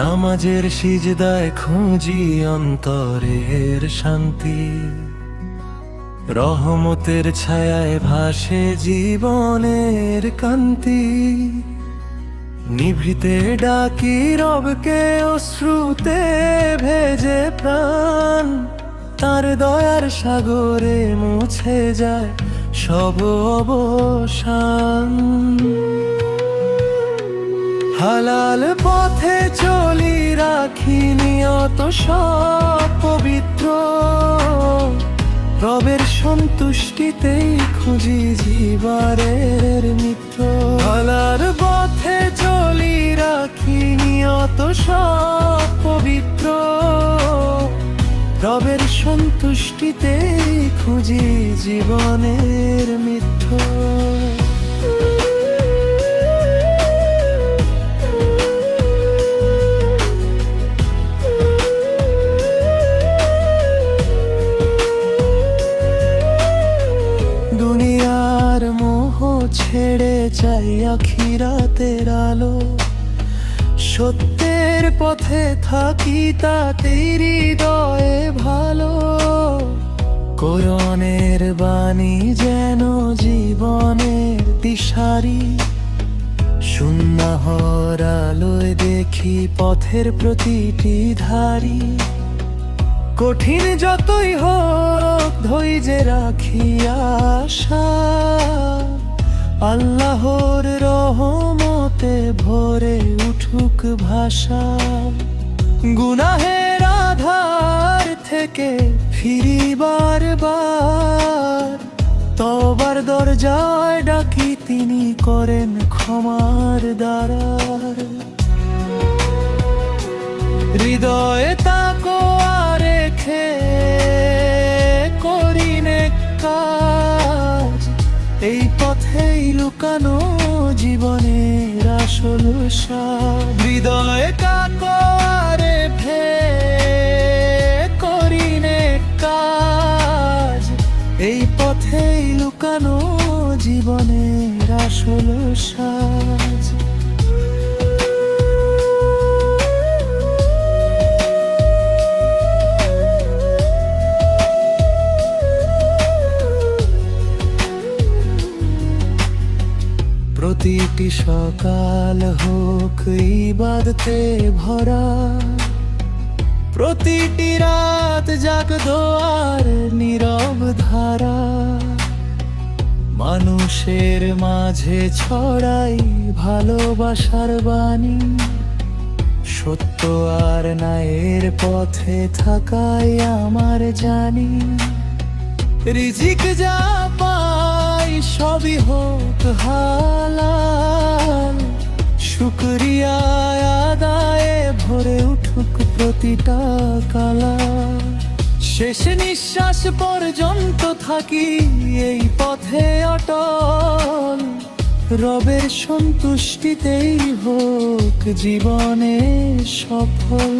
নামাজের সিজদায় খুঁজি অন্তরের শান্তি, রহমতের ছায়ায় ভাসে জীবনের কান্তি। নিভৃতে ডাকি রবকে, অশ্রুতে ভেজে প্রাণ, তার দয়ার সাগরে মুছে যায় সব অবসান। হালাল পথে চলি, রাখি নিয়ত সব পবিত্র, রবের সন্তুষ্টিতেই খুঁজি জীবনের মিত্র। হালাল পথে চলি, রাখি নিয়ত সব পবিত্র, রবের সন্তুষ্টিতেই খুঁজি জীবনের মিত্র। দুনিয়ার মোহ ছেড়ে চাই আখিরাতের আলো, সত্যের পথে থাকি তাতেই হৃদয়ে ভালো। কোরআনের বাণী যেন জীবনের দিশারি, সুন্নাহর আলোয় দেখি পথের প্রতিটি ধারি। কঠিন যতই হোক ধৈর্যে রাখি আশা, আল্লাহর রহমতে ভরে উঠুক ভাষা। গুনাহের আধার থেকে ফিরি বারবার, তওবার দরজায় ডাকি তিনি করেন ক্ষমার দ্বারার। হৃদয়ে তাকওয়া রেখে করি নেক কাজ, এই পথেই লুকানো জীবনের আসল স্বাদ। হৃদয়ে তাকওয়া রেখে করি নেক কাজ, এই পথেই লুকানো জীবনের আসল সাজ। প্রতিটি সকাল হোক ইবাদতে ভরা, প্রতিটি রাত যাক দোয়ার নীরব ধারা। মানুষের মাঝে ছড়াই ভালোবাসার বাণী, সত্য আর ন্যায়ের পথে থাকাই আমার জানি। রিজিক যা পাই সবই হোক হালাল, শুকরিয়া আদায়ে ভরে উঠুক প্রতিটা কালা। শেষ নিঃশ্বাস পর্যন্ত থাকি এই পথে অটল, রবের সন্তুষ্টিতেই হোক জীবনে সফল।